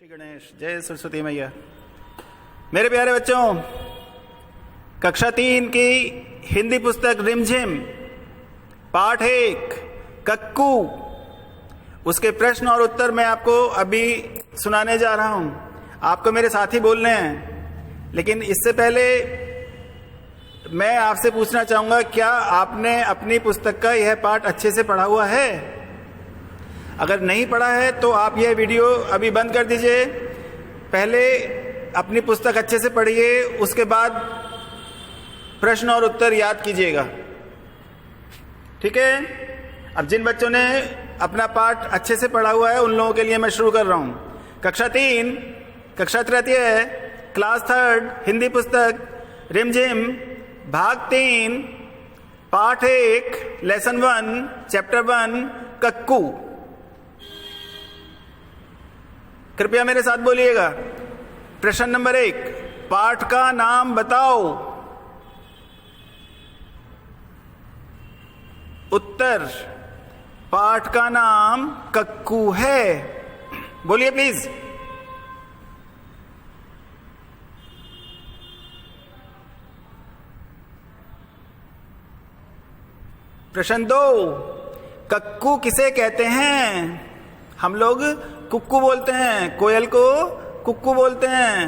श्री गणेश, जय सरस्वती मैया। मेरे प्यारे बच्चों, कक्षा 3 की हिंदी पुस्तक रिमझिम पाठ 1 कक्कू, उसके प्रश्न और उत्तर मैं आपको अभी सुनाने जा रहा हूं। आपको मेरे साथी बोलने हैं, लेकिन इससे पहले मैं आपसे पूछना चाहूंगा, क्या आपने अपनी पुस्तक का यह पाठ अच्छे से पढ़ा हुआ है? अगर नहीं पढ़ा है तो आप यह वीडियो अभी बंद कर दीजिए। पहले अपनी पुस्तक अच्छे से पढ़िए, उसके बाद प्रश्न और उत्तर याद कीजिएगा, ठीक है? अब जिन बच्चों ने अपना पाठ अच्छे से पढ़ा हुआ है उन लोगों के लिए मैं शुरू कर रहा हूं। कक्षा 3 कक्षा तृतीय क्लास 3 हिंदी पुस्तक रिमझिम भाग 3 पाठ 1 लेसन 1 चैप्टर 1 कक्कू। कृपया मेरे साथ बोलिएगा। प्रश्न नंबर 1, पाठ का नाम बताओ। उत्तर, पाठ का नाम कक्कू है। बोलिए प्लीज। प्रश्न 2, कक्कू किसे कहते हैं? हम लोग कुक्कू बोलते हैं, कोयल को कुक्कू बोलते हैं।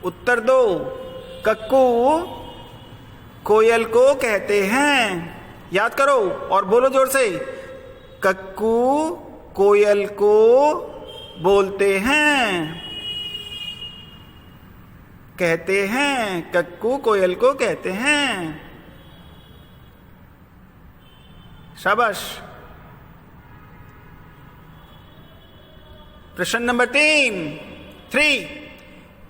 उत्तर 2, कक्कू कोयल को कहते हैं। याद करो और बोलो जोर से, कक्कू कोयल को बोलते हैं, कहते हैं, कक्कू कोयल को कहते हैं। शाबाश। प्रश्न नंबर 3,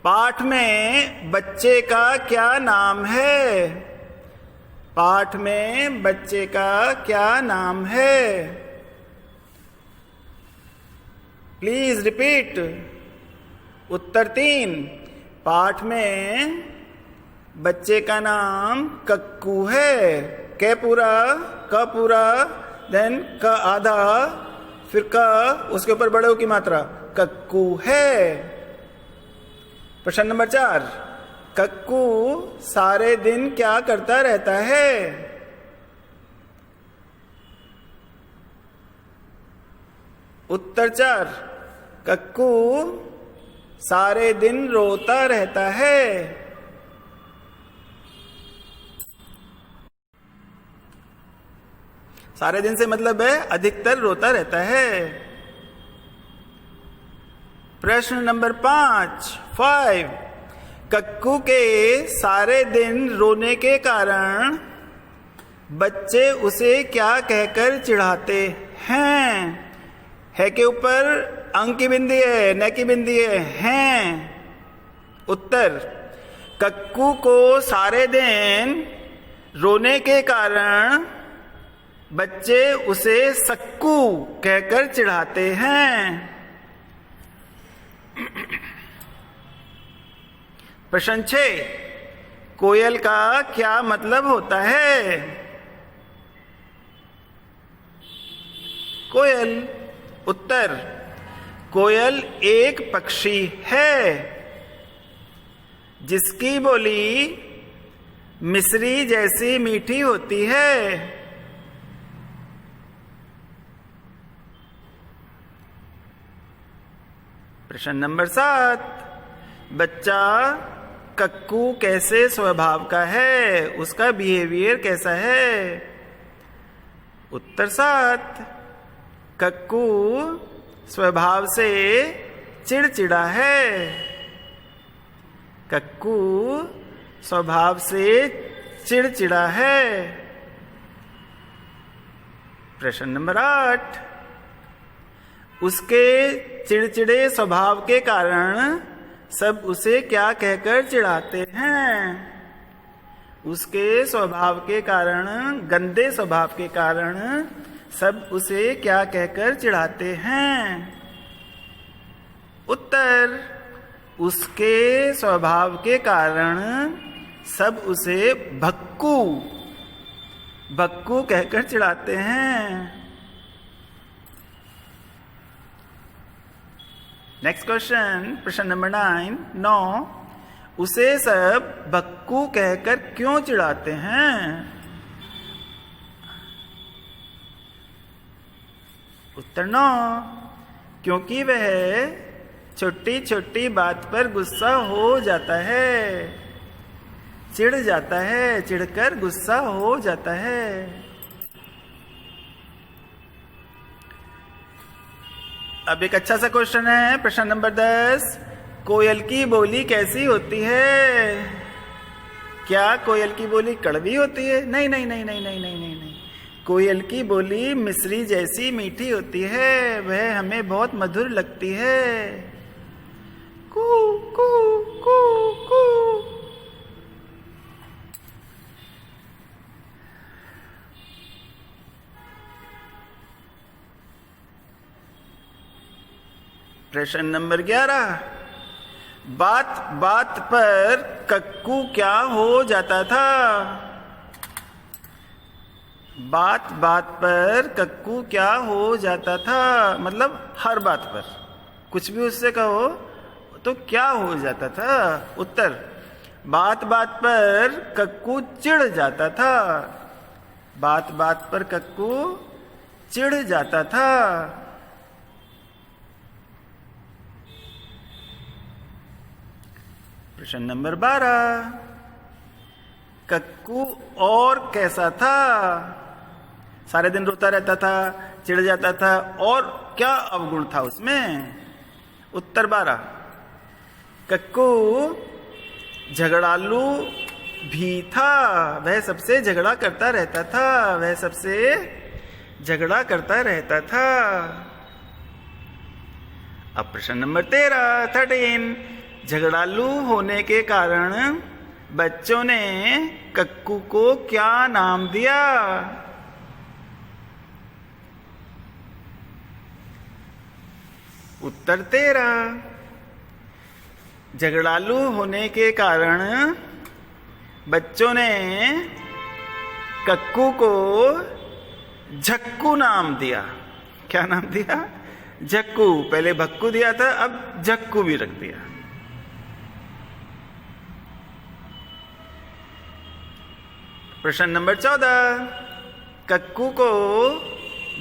पाठ में बच्चे का क्या नाम है? पाठ में बच्चे का क्या नाम है? Please repeat. उत्तर 3, पाठ में बच्चे का नाम कक्कू है। क पूरा देन क आधा, फिर क उसके ऊपर बड़े की मात्रा, कक्कू है। प्रश्न नंबर 4, कक्कू सारे दिन क्या करता रहता है? उत्तर 4, कक्कू सारे दिन रोता रहता है। सारे दिन से मतलब है अधिकतर रोता रहता है। प्रश्न नंबर 5, कक्कू के सारे दिन रोने के कारण बच्चे उसे क्या कहकर चिढ़ाते हैं? है के ऊपर अंक की बिंदी है, न की बिंदी है, हैं। उत्तर, कक्कू को सारे दिन रोने के कारण बच्चे उसे सक्कू कहकर चिढ़ाते हैं। प्रश्न 6, कोयल का क्या मतलब होता है? कोयल। उत्तर, कोयल एक पक्षी है जिसकी बोली मिश्री जैसी मीठी होती है। प्रश्न नंबर 7, बच्चा कक्कू कैसे स्वभाव का है? उसका बिहेवियर कैसा है? उत्तर 7, कक्कू स्वभाव से चिड़चिड़ा है। कक्कू स्वभाव से चिड़चिड़ा है। प्रश्न नंबर 8, उसके चिड़चिड़े स्वभाव के कारण सब उसे क्या कहकर चिढ़ाते हैं? उसके स्वभाव के कारण, गंदे स्वभाव के कारण सब उसे क्या कहकर चिढ़ाते हैं? उत्तर, उसके स्वभाव के कारण सब उसे भक्कू कहकर चिढ़ाते हैं। नेक्स्ट क्वेश्चन, प्रश्न नंबर 9। उसे सब भक्कू कहकर क्यों चिढ़ाते हैं? उत्तर 9, क्योंकि वह छोटी छोटी बात पर गुस्सा हो जाता है, चिढ़ जाता है, चिढ़कर गुस्सा हो जाता है। अब एक अच्छा सा क्वेश्चन है, प्रश्न नंबर 10। कोयल की बोली कैसी होती है? क्या कोयल की बोली कड़वी होती है? नहीं नहीं नहीं नहीं नहीं नहीं नहीं नहीं। कोयल की बोली मिश्री जैसी मीठी होती है, वह हमें बहुत मधुर लगती है। कू कू कू कू। प्रश्न नंबर 11। बात बात पर कक्कू क्या हो जाता था? बात बात पर कक्कू क्या हो जाता था? मतलब हर बात पर कुछ भी उससे कहो तो क्या हो जाता था? उत्तर, बात बात पर कक्कू चिढ़ जाता था। बात बात पर कक्कू चिढ़ जाता था। प्रश्न नंबर 12। कक्कू और कैसा था? सारे दिन रोता रहता था, चिढ़ जाता था, और क्या अवगुण था उसमें? उत्तर 12, कक्कू झगड़ालू भी था। वह सबसे झगड़ा करता रहता था। वह सबसे झगड़ा करता रहता था। अब प्रश्न नंबर 13 झगड़ालू होने के कारण बच्चों ने कक्कू को क्या नाम दिया? उत्तर 13, झगड़ालू होने के कारण बच्चों ने कक्कू को झक्कू नाम दिया। क्या नाम दिया? झक्कू। पहले भक्कू दिया था, अब झक्कू भी रख दिया। प्रश्न नंबर 14। कक्कू को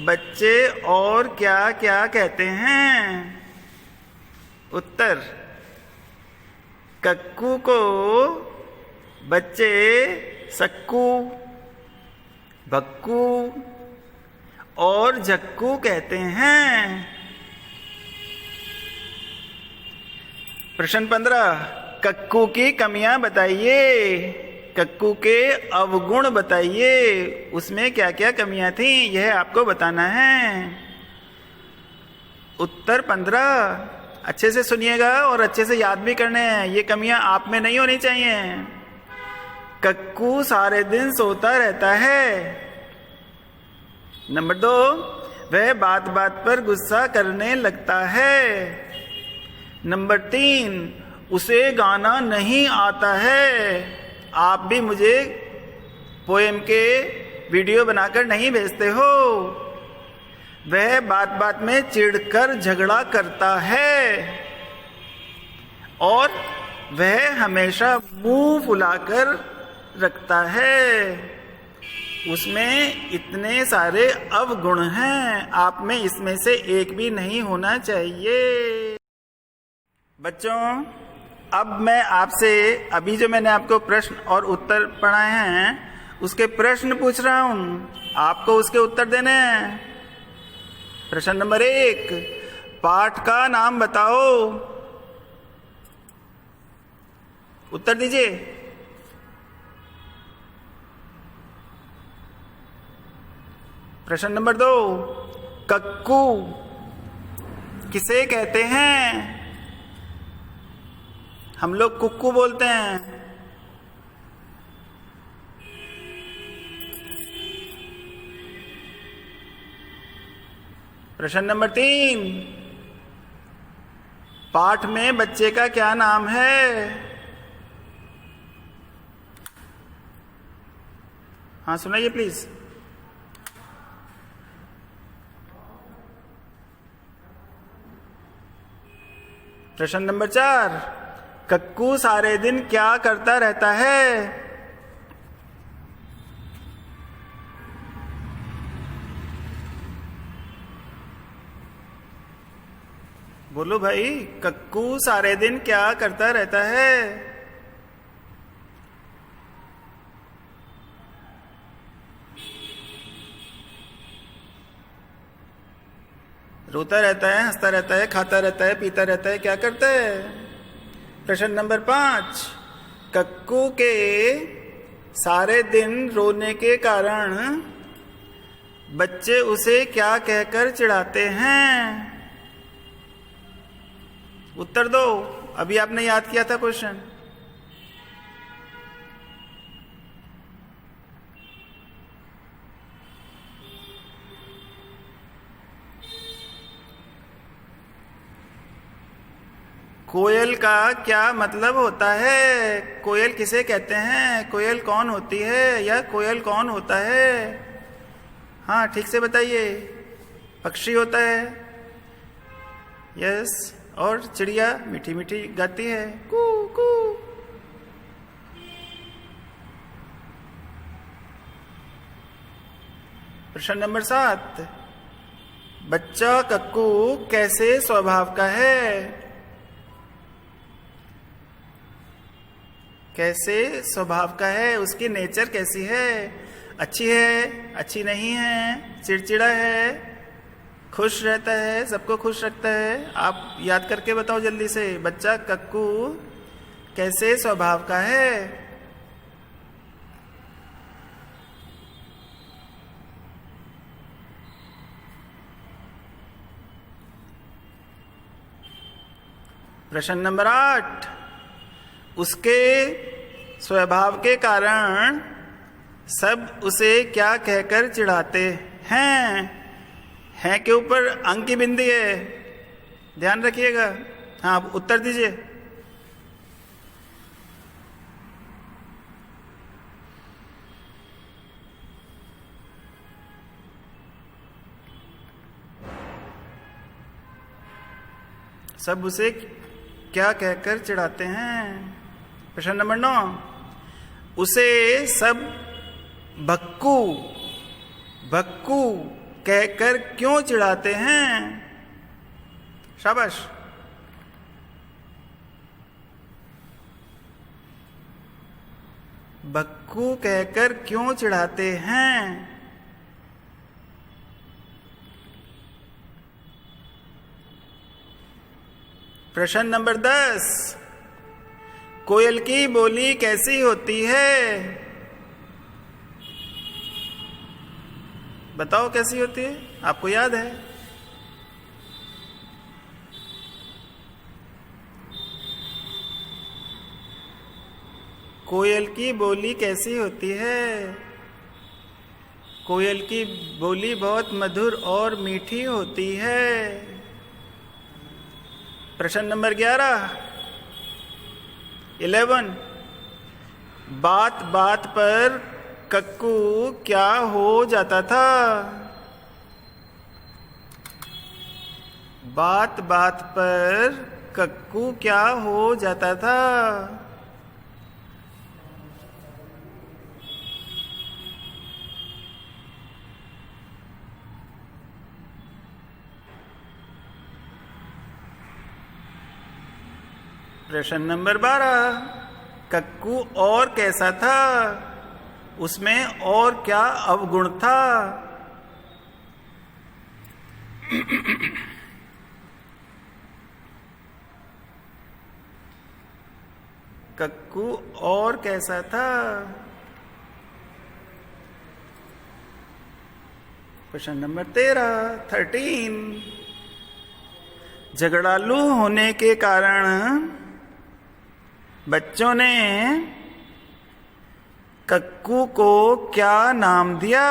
बच्चे और क्या क्या कहते हैं? उत्तर, कक्कू को बच्चे सक्कू, भक्कू और झक्कू कहते हैं। प्रश्न 15। कक्कू की कमियां बताइए। कक्कू के अवगुण बताइए। उसमें क्या क्या कमियां थी, यह आपको बताना है। उत्तर 15। अच्छे से सुनिएगा और अच्छे से याद भी करने हैं। ये कमियां आप में नहीं होनी चाहिए। कक्कू सारे दिन सोता रहता है। नंबर 2, वह बात बात पर गुस्सा करने लगता है। नंबर 3, उसे गाना नहीं आता है। आप भी मुझे पोएम के वीडियो बनाकर नहीं भेजते हो। वह बात बात में चिढ़कर झगड़ा करता है और वह हमेशा मुंह फुलाकर रखता है। उसमें इतने सारे अवगुण हैं, आप में इसमें से एक भी नहीं होना चाहिए। बच्चों, अब मैं आपसे अभी जो मैंने आपको प्रश्न और उत्तर पढ़ाए हैं उसके प्रश्न पूछ रहा हूं, आपको उसके उत्तर देने हैं। प्रश्न नंबर 1, पाठ का नाम बताओ। उत्तर दीजिए। प्रश्न नंबर 2, कक्कू किसे कहते हैं? हम लोग कुक्कू बोलते हैं। प्रश्न नंबर 3, पाठ में बच्चे का क्या नाम है? हाँ, सुनाइए प्लीज। प्रश्न नंबर 4, कक्कू सारे दिन क्या करता रहता है? बोलो भाई, कक्कू सारे दिन क्या करता रहता है? रोता रहता है, हंसता रहता है, खाता रहता है, पीता रहता है, क्या करता है? प्रश्न नंबर 5, कक्कू के सारे दिन रोने के कारण बच्चे उसे क्या कहकर चिढ़ाते हैं? उत्तर दो, अभी आपने याद किया था क्वेश्चन। कोयल का क्या मतलब होता है? कोयल किसे कहते हैं? कोयल कौन होती है या कोयल कौन होता है? हाँ, ठीक से बताइए। पक्षी होता है। यस, और चिड़िया मीठी मीठी गाती है, कू कू। प्रश्न नंबर 7, बच्चा कक्कू कैसे स्वभाव का है? कैसे स्वभाव का है? उसकी नेचर कैसी है? अच्छी है, अच्छी नहीं है, चिड़चिड़ा है, खुश रहता है, सबको खुश रखता है? आप याद करके बताओ जल्दी से, बच्चा कक्कू कैसे स्वभाव का है? प्रश्न नंबर 8, उसके स्वभाव के कारण सब उसे क्या कहकर चिढ़ाते हैं? हैं के ऊपर अंक की बिंदी है, ध्यान रखिएगा। हाँ, आप उत्तर दीजिए। सब उसे क्या कहकर चिढ़ाते हैं? प्रश्न नंबर 9, उसे सब भक्कू भक्कू कहकर क्यों चिढ़ाते हैं? शाबाश। भक्कू कहकर क्यों चिढ़ाते हैं? प्रश्न नंबर 10, कोयल की बोली कैसी होती है? बताओ कैसी होती है, आपको याद है? कोयल की बोली कैसी होती है? कोयल की बोली बहुत मधुर और मीठी होती है। प्रश्न नंबर 11, बात बात पर कक्कू क्या हो जाता था? बात बात पर कक्कू क्या हो जाता था? प्रश्न नंबर 12, कक्कू और कैसा था? उसमें और क्या अवगुण था? कक्कू और कैसा था? प्रश्न नंबर 13, झगड़ालू होने के कारण बच्चों ने कक्कू को क्या नाम दिया?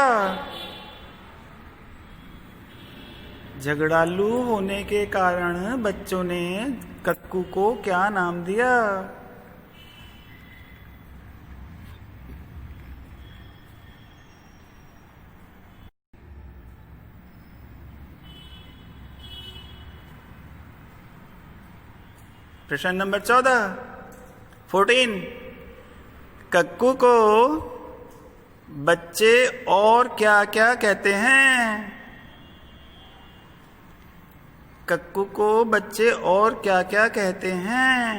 झगड़ालू होने के कारण बच्चों ने कक्कू को क्या नाम दिया? प्रश्न नंबर 14 कक्कू को बच्चे और क्या क्या कहते हैं? कक्कू को बच्चे और क्या क्या कहते हैं?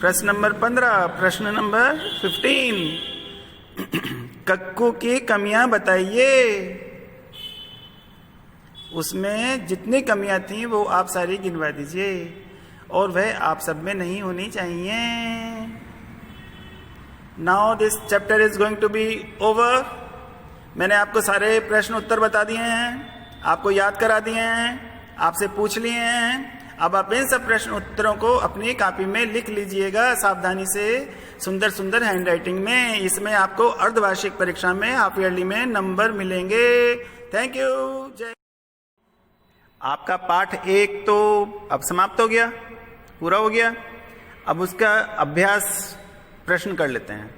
प्रश्न नंबर 15 प्रश्न नंबर 15 कक्कू की कमियां बताइए। उसमें जितनी कमियां थी वो आप सारी गिनवा दीजिए और वह आप सब में नहीं होनी चाहिए। Now this chapter is going to be over. मैंने आपको सारे प्रश्न उत्तर बता दिए हैं, आपको याद करा दिए हैं, आपसे पूछ लिए हैं। अब आप इन सब प्रश्न उत्तरों को अपनी कॉपी में लिख लीजिएगा सावधानी से, सुंदर सुंदर हैंडराइटिंग में। इसमें आपको अर्धवार्षिक परीक्षा में, हाफ ईयरली में नंबर मिलेंगे। Thank you. जय। आपका पाठ 1 तो अब समाप्त हो गया, पूरा हो गया। अब उसका अभ्यास प्रश्न कर लेते हैं।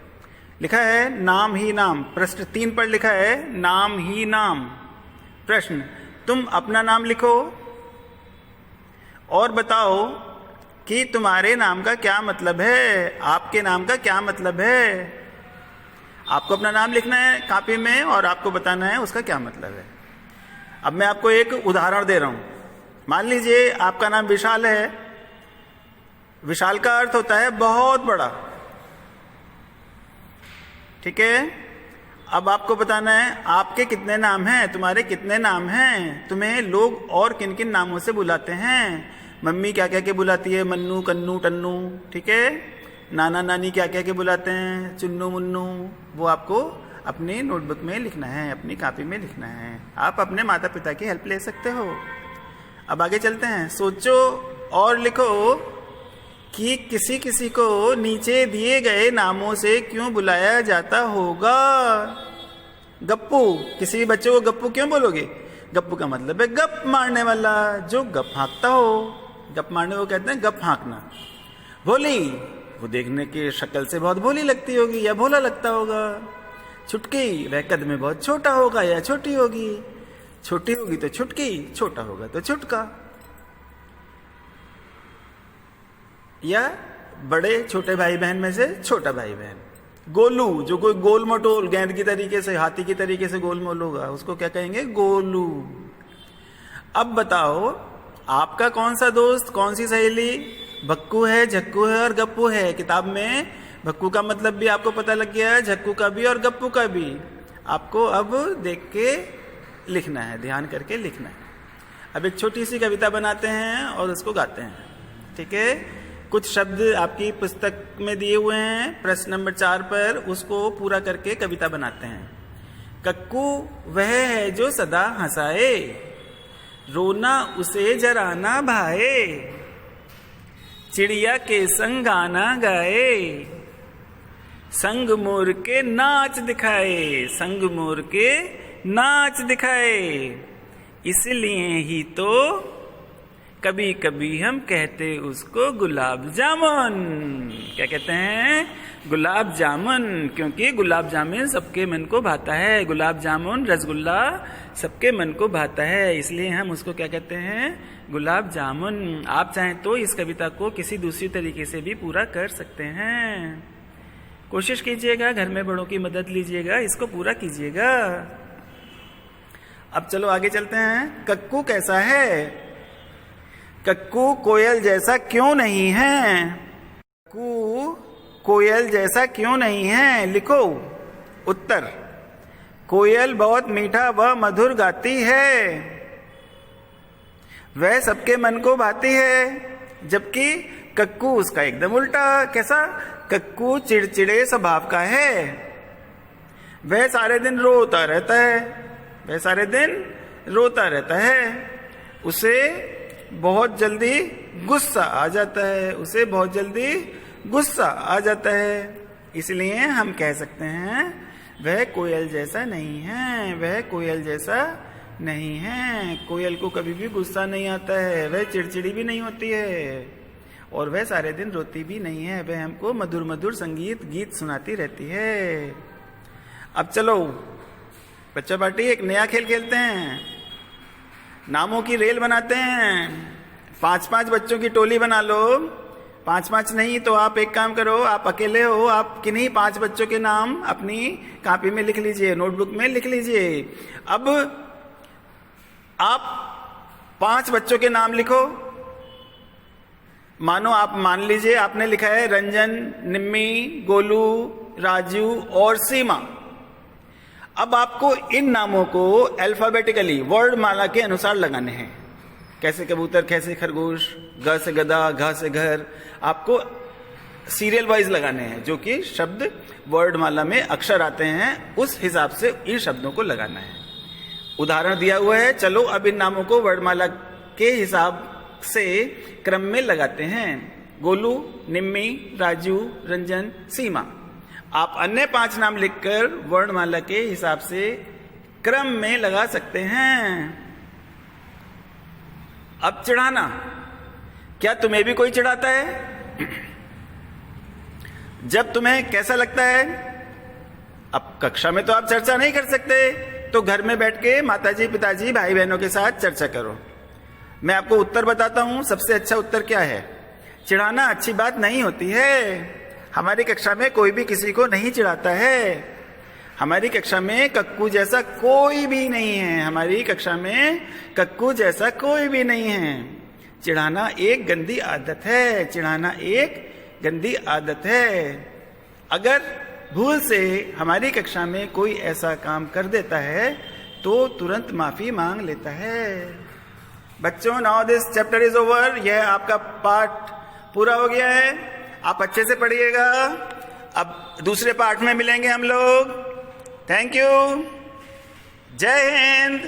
लिखा है नाम ही नाम। प्रश्न 3 पर लिखा है नाम ही नाम। प्रश्न, तुम अपना नाम लिखो और बताओ कि तुम्हारे नाम का क्या मतलब है, आपके नाम का क्या मतलब है। आपको अपना नाम लिखना है कॉपी में और आपको बताना है उसका क्या मतलब है। अब मैं आपको एक उदाहरण दे रहा हूं। मान लीजिए आपका नाम विशाल है। विशाल का अर्थ होता है बहुत बड़ा, ठीक है। अब आपको बताना है आपके कितने नाम हैं, तुम्हारे कितने नाम हैं, तुम्हें लोग और किन किन नामों से बुलाते हैं। मम्मी क्या क्या के बुलाती है, मन्नू, कन्नू, टन्नू, ठीक है। नाना नानी क्या क्या के बुलाते हैं, चुन्नू, मुन्नू। वो आपको अपनी नोटबुक में लिखना है, अपनी कॉपी में लिखना है। आप अपने माता पिता की हेल्प ले सकते हो। अब आगे चलते हैं। सोचो और लिखो कि किसी किसी को नीचे दिए गए नामों से क्यों बुलाया जाता होगा। गप्पू, किसी भी बच्चे को गप्पू क्यों बोलोगे? गप्पू का मतलब है गप मारने वाला, जो गप हाँकता हो। गप मारने को कहते हैं गप हाँकना। भोली, वो देखने की शक्ल से बहुत भोली लगती होगी या भोला लगता होगा। छुटकी, वह कद में बहुत छोटा होगा या छोटी होगी। छोटी होगी तो छुटकी, छोटा होगा तो छुटका। या बड़े छोटे भाई बहन में से छोटा भाई बहन। गोलू, जो कोई गोल मटोल गेंद की तरीके से, हाथी की तरीके से गोल मोल होगा, उसको क्या कहेंगे? गोलू। अब बताओ आपका कौन सा दोस्त, कौन सी सहेली भक्कू है, झक्कू है और गप्पू है। किताब में भक्कू का मतलब भी आपको पता लग गया है, झक्कू का भी और गप्पू का भी। आपको अब देख के लिखना है, ध्यान करके लिखना है। अब एक छोटी सी कविता बनाते हैं और उसको गाते हैं, ठीक है। कुछ शब्द आपकी पुस्तक में दिए हुए हैं प्रश्न नंबर 4 पर, उसको पूरा करके कविता बनाते हैं। कक्कू वह है जो सदा हंसाए, रोना उसे जरा ना भाए, चिड़िया के संग गाना गाए, संग मोर के नाच दिखाए, संग मोर के नाच दिखाए। इसलिए ही तो कभी कभी हम कहते उसको गुलाब जामुन। क्या कहते हैं? गुलाब जामुन, क्योंकि गुलाब जामुन सबके मन को भाता है। गुलाब जामुन, रसगुल्ला सबके मन को भाता है, इसलिए हम उसको क्या कहते हैं? गुलाब जामुन। आप चाहें तो इस कविता को किसी दूसरी तरीके से भी पूरा कर सकते हैं। कोशिश कीजिएगा, घर में बड़ों की मदद लीजिएगा, इसको पूरा कीजिएगा। अब चलो आगे चलते हैं। कक्कू कैसा है? कक्कू कोयल जैसा क्यों नहीं है? कक्कू कोयल जैसा क्यों नहीं है? लिखो उत्तर। कोयल बहुत मीठा व मधुर गाती है, वह सबके मन को भाती है। जबकि कक्कू उसका एकदम उल्टा। कैसा? कक्कू चिड़चिड़े स्वभाव का है, वह सारे दिन रोता रहता है, वह सारे दिन रोता रहता है। उसे बहुत जल्दी गुस्सा आ जाता है, उसे बहुत जल्दी गुस्सा आ जाता है। इसलिए हम कह सकते हैं वह कोयल जैसा नहीं है, वह कोयल जैसा नहीं है। कोयल को कभी भी गुस्सा नहीं आता है, वह चिड़चिड़ी भी नहीं होती है और वह सारे दिन रोती भी नहीं है। वह हमको मधुर मधुर संगीत गीत सुनाती रहती है। अब चलो बच्चा पार्टी एक नया खेल खेलते हैं। नामों की रेल बनाते हैं। 5-5 बच्चों की टोली बना लो। 5-5 नहीं तो आप एक काम करो, आप अकेले हो, आप किन्हीं 5 बच्चों के नाम अपनी कॉपी में लिख लीजिए, नोटबुक में लिख लीजिए। अब आप 5 बच्चों के नाम लिखो। मानो आप मान लीजिए आपने लिखा है रंजन, निम्मी, गोलू, राजू और सीमा। अब आपको इन नामों को अल्फाबेटिकली वर्णमाला के अनुसार लगाने हैं। कैसे कबूतर, कैसे खरगोश, ग से गधा, घ से घर, आपको सीरियल वाइज लगाने हैं। जो कि शब्द वर्णमाला में अक्षर आते हैं उस हिसाब से इन शब्दों को लगाना है। उदाहरण दिया हुआ है, चलो अब इन नामों को वर्णमाला के हिसाब से क्रम में लगाते हैं। गोलू, निम्मी, राजू, रंजन, सीमा। आप अन्य 5 नाम लिखकर वर्णमाला के हिसाब से क्रम में लगा सकते हैं। अब चिढ़ाना, क्या तुम्हें भी कोई चिढ़ाता है? जब तुम्हें कैसा लगता है? अब कक्षा में तो आप चर्चा नहीं कर सकते, तो घर में बैठ के माताजी, पिताजी, भाई बहनों के साथ चर्चा करो। मैं आपको उत्तर बताता हूं, सबसे अच्छा उत्तर क्या है। चिढ़ाना अच्छी बात नहीं होती है। हमारी कक्षा में कोई भी किसी को नहीं चिढ़ाता है। हमारी कक्षा में कक्कू जैसा कोई भी नहीं है। हमारी कक्षा में कक्कू जैसा कोई भी नहीं है। चिढ़ाना एक गंदी आदत है। चिढ़ाना एक गंदी आदत है। अगर भूल से हमारी कक्षा में कोई ऐसा काम कर देता है तो तुरंत माफी मांग लेता है। बच्चों, now this chapter is over. यह आपका पाठ पूरा हो गया है। आप अच्छे से पढ़िएगा। अब दूसरे पाठ में मिलेंगे हम लोग। Thank you. जय हिंद।